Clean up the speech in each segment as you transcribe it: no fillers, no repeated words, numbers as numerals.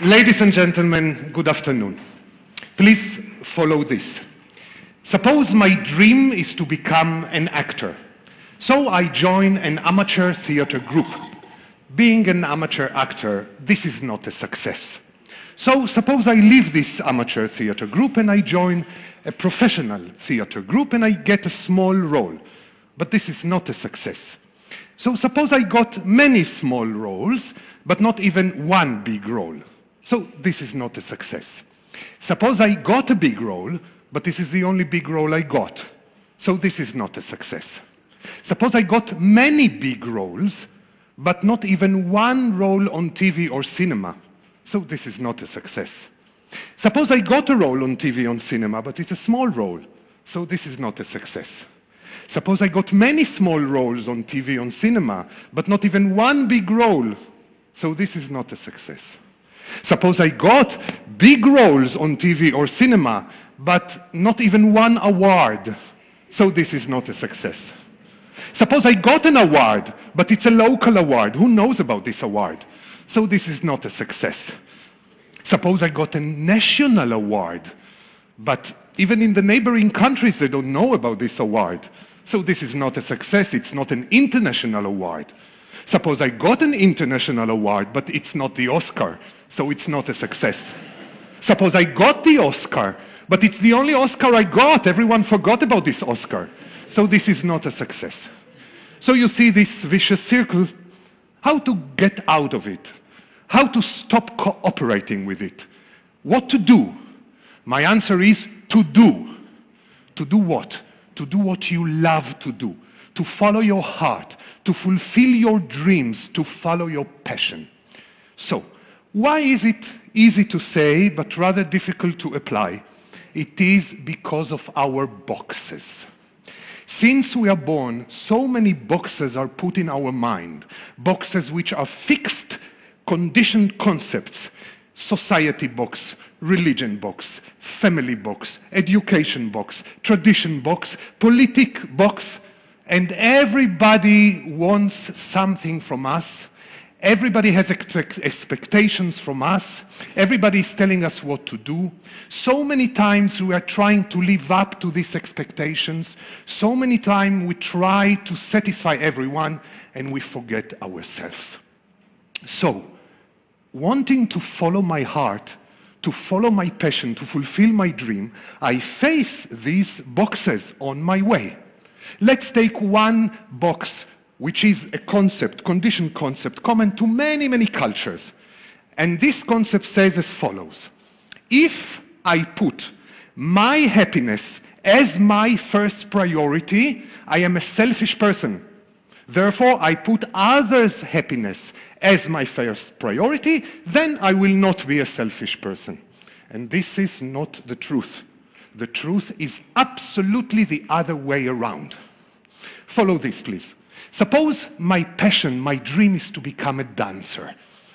Ladies and gentlemen, good afternoon. Please follow this. Suppose my dream is to become an actor. So I join an amateur theater group. Being an amateur actor, this is not a success. So suppose I leave this amateur theater group and I join a professional theater group and I get a small role. But this is not a success. So suppose I got many small roles, but not even one big role. So this is not a success. Suppose I got a big role, but this is the only big role I got. So this is not a success. Suppose I got many big roles, but not even one role on TV or cinema. So this is not a success. Suppose I got a role on TV or cinema, but it's a small role. So this is not a success. Suppose I got many small roles on TV or cinema, but not even one big role. So this is not a success. Suppose I got big roles on TV or cinema, but not even one award. So this is not a success. Suppose I got an award, but it's a local award. Who knows about this award? So this is not a success. Suppose I got a national award, but even in the neighboring countries they don't know about this award. So this is not a success. It's not an international award. Suppose I got an international award, but it's not the Oscar, so it's not a success. Suppose I got the Oscar, but it's the only Oscar I got. Everyone forgot about this Oscar. So this is not a success. So you see this vicious circle. How to get out of it? How to stop cooperating with it? What to do? My answer is to do. To do what? To do what you love to do. To follow your heart. To fulfill your dreams. To follow your passion. So, why is it easy to say, but rather difficult to apply? It is because of our boxes. Since we are born, so many boxes are put in our mind. Boxes which are fixed, conditioned concepts. Society box, religion box, family box, education box, tradition box, politic box. And everybody wants something from us. Everybody has expectations from us. Everybody is telling us what to do. So many times we are trying to live up to these expectations. So many times we try to satisfy everyone and we forget ourselves. So, wanting to follow my heart, to follow my passion, to fulfill my dream, I face these boxes on my way. Let's take one box, which is a concept, conditioned concept, common to many, many cultures. And this concept says as follows. If I put my happiness as my first priority, I am a selfish person. Therefore, I put others' happiness as my first priority, then I will not be a selfish person. And this is not the truth. The truth is absolutely the other way around. Follow this, please. Suppose my passion, my dream is to become a dancer.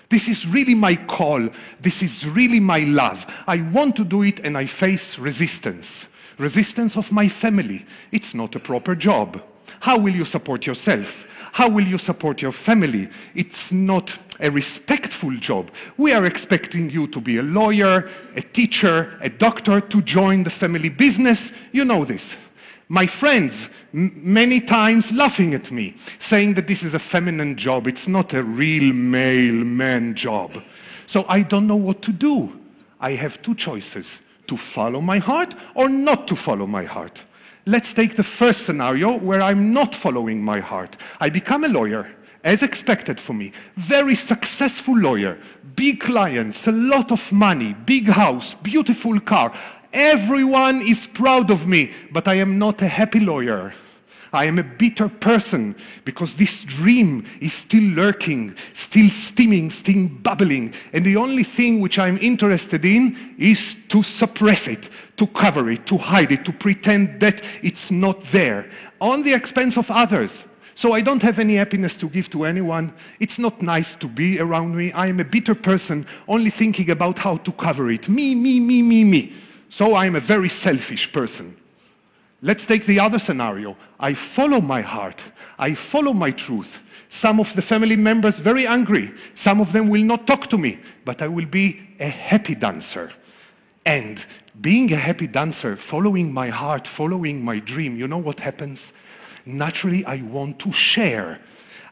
This is really my call. This is really my love. I want to do it and I face resistance. Resistance of my family. It's not a proper job. How will you support yourself? How will you support your family? It's not a respectful job. We are expecting you to be a lawyer, a teacher, a doctor, to join the family business. You know this. My friends, many times laughing at me, saying that this is a feminine job. It's not a real male man job. So I don't know what to do. I have two choices, to follow my heart or not to follow my heart. Let's take the first scenario where I'm not following my heart. I become a lawyer, as expected for me. Very successful lawyer, big clients, a lot of money, big house, beautiful car. Everyone is proud of me, but I am not a happy lawyer. I am a bitter person because this dream is still lurking, still steaming, still bubbling. And the only thing which I'm interested in is to suppress it, to cover it, to hide it, to pretend that it's not there, on the expense of others. So I don't have any happiness to give to anyone. It's not nice to be around me. I am a bitter person, only thinking about how to cover it. Me, me, me, me, me. So I am a very selfish person. Let's take the other scenario. I follow my heart. I follow my truth. Some of the family members very angry. Some of them will not talk to me, but I will be a happy dancer. And being a happy dancer, following my heart, following my dream, you know what happens? Naturally, I want to share.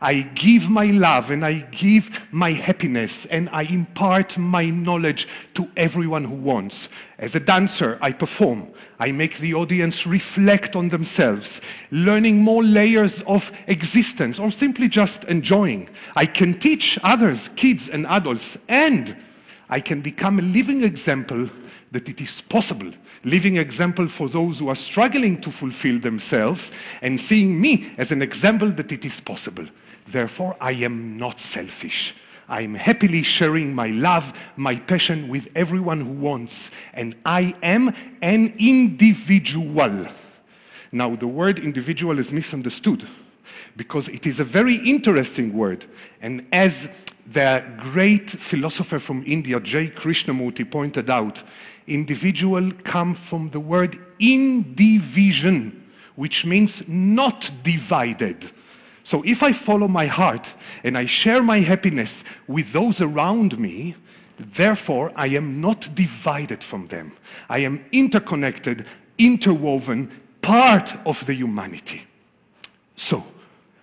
I give my love and I give my happiness and I impart my knowledge to everyone who wants. As a dancer, I perform. I make the audience reflect on themselves, learning more layers of existence or simply just enjoying. I can teach others, kids and adults, and I can become a living example that it is possible. Living example for those who are struggling to fulfill themselves and seeing me as an example that it is possible. Therefore, I am not selfish. I am happily sharing my love, my passion with everyone who wants. And I am an individual. Now, the word individual is misunderstood because it is a very interesting word. And as the great philosopher from India, J. Krishnamurti, pointed out, individual comes from the word indivision, which means not divided. So if I follow my heart and I share my happiness with those around me, therefore I am not divided from them. I am interconnected, interwoven, part of the humanity. So,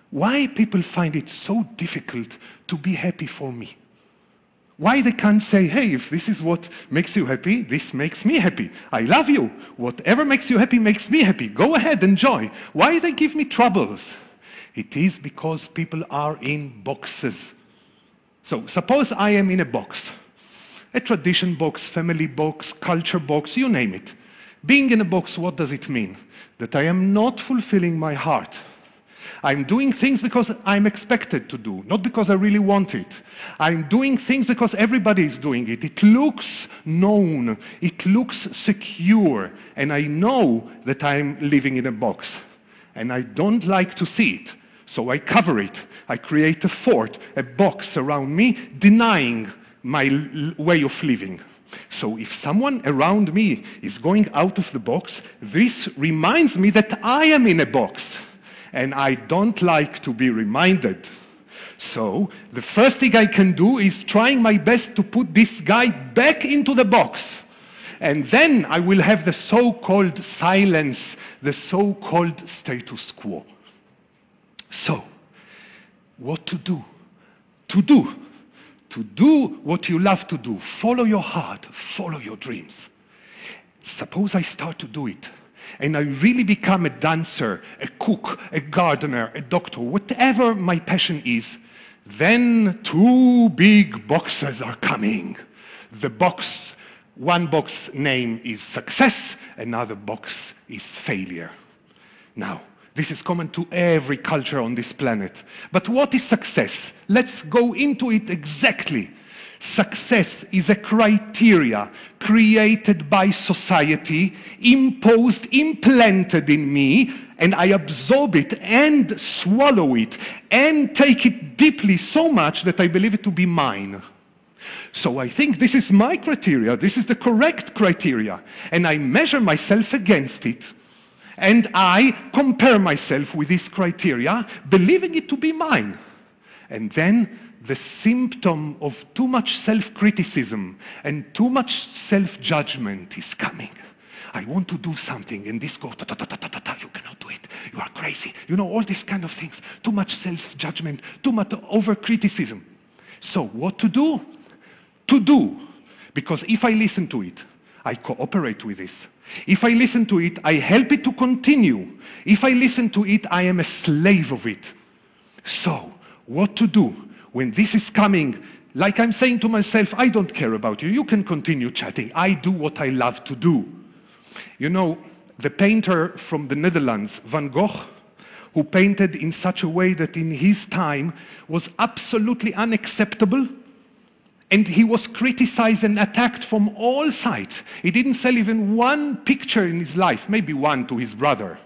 why people find it so difficult to be happy for me? Why they can't say, hey, if this is what makes you happy, this makes me happy. I love you. Whatever makes you happy makes me happy. Go ahead, enjoy. Why they give me troubles? It is because people are in boxes. So suppose I am in a box, a tradition box, family box, culture box, you name it. Being in a box, what does it mean? That I am not fulfilling my heart. I'm doing things because I'm expected to do, not because I really want it. I'm doing things because everybody is doing it. It looks known, it looks secure, and I know that I'm living in a box. And I don't like to see it. So I cover it. I create a fort, a box around me, denying my way of living. So if someone around me is going out of the box, this reminds me that I am in a box. And I don't like to be reminded. So the first thing I can do is trying my best to put this guy back into the box. And then I will have the so-called silence, the so-called status quo. So, what to do? To do what you love to do. Follow your heart, follow your dreams. Suppose I start to do it, and I really become a dancer, a cook, a gardener, a doctor, whatever my passion is, then two big boxes are coming. One box name is success, another box is failure. Now, this is common to every culture on this planet. But what is success? Let's go into it exactly. Success is a criteria created by society, imposed, implanted in me, and I absorb it and swallow it and take it deeply so much that I believe it to be mine. So I think this is my criteria, this is the correct criteria, and I measure myself against it. And I compare myself with this criteria, believing it to be mine. And then the symptom of too much self-criticism and too much self-judgment is coming. I want to do something, and this goes, you cannot do it, you are crazy. You know, all these kind of things. Too much self-judgment, too much over-criticism. So what to do? To do. Because if I listen to it, I cooperate with this. If I listen to it, I help it to continue. If I listen to it, I am a slave of it. So, what to do when this is coming? Like I'm saying to myself, I don't care about you. You can continue chatting. I do what I love to do. You know, the painter from the Netherlands, Van Gogh, who painted in such a way that in his time was absolutely unacceptable, and he was criticized and attacked from all sides. He didn't sell even one picture in his life, maybe one to his brother.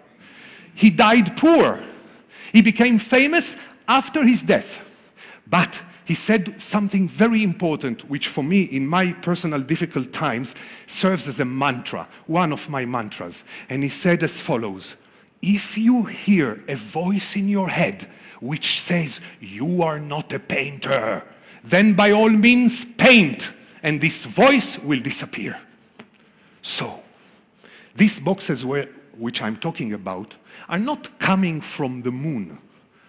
He died poor. He became famous after his death. But he said something very important, which for me, in my personal difficult times, serves as a mantra, one of my mantras. And he said as follows: if you hear a voice in your head which says, you are not a painter, then by all means paint, and this voice will disappear. So, these boxes which I'm talking about are not coming from the moon.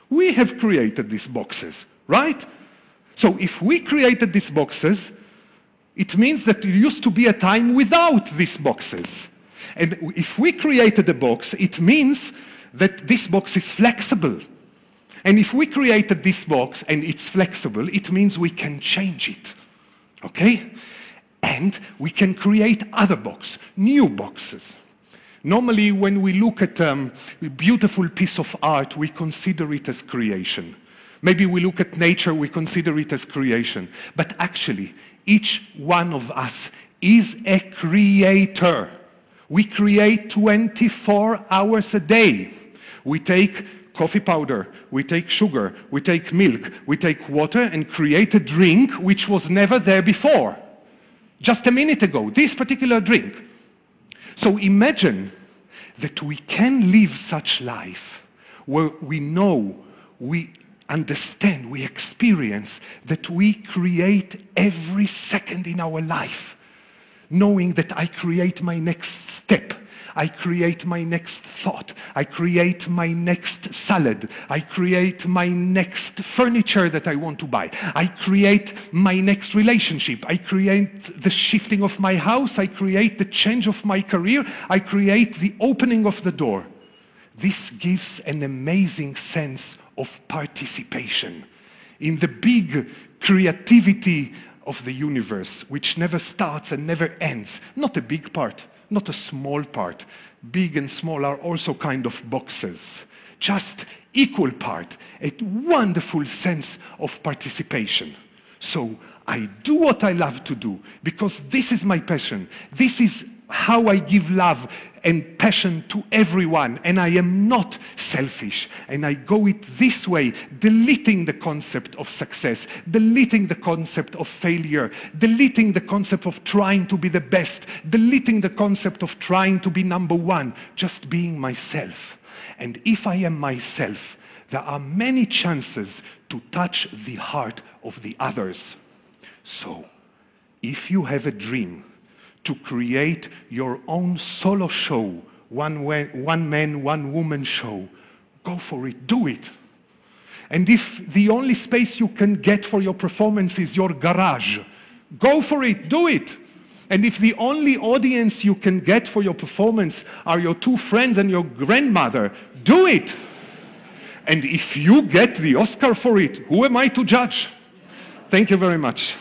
We have created these boxes, right? So if we created these boxes, it means that there used to be a time without these boxes. And if we created a box, it means that this box is flexible. And if we created this box and it's flexible, it means we can change it, okay? And we can create other boxes, new boxes. Normally, when we look at a beautiful piece of art, we consider it as creation. Maybe we look at nature, we consider it as creation. But actually, each one of us is a creator. We create 24 hours a day. We take coffee powder, we take sugar, we take milk, we take water and create a drink which was never there before. Just a minute ago, this particular drink. So imagine that we can live such life where we know, we understand, we experience that we create every second in our life, knowing that I create my next step, I create my next thought, I create my next salad, I create my next furniture that I want to buy, I create my next relationship, I create the shifting of my house, I create the change of my career, I create the opening of the door. This gives an amazing sense of participation in the big creativity of the universe, which never starts and never ends. Not a big part, not a small part. Big and small are also kind of boxes. Just equal part, a wonderful sense of participation. So I do what I love to do because this is my passion. This is how I give love and passion to everyone, and I am not selfish, and I go it this way, deleting the concept of success, deleting the concept of failure, deleting the concept of trying to be the best, deleting the concept of trying to be number one, just being myself. And if I am myself, there are many chances to touch the heart of the others. So, if you have a dream to create your own solo show, one man, one woman show, go for it, do it. And if the only space you can get for your performance is your garage, go for it, do it. And if the only audience you can get for your performance are your two friends and your grandmother, do it. And if you get the Oscar for it, who am I to judge? Thank you very much.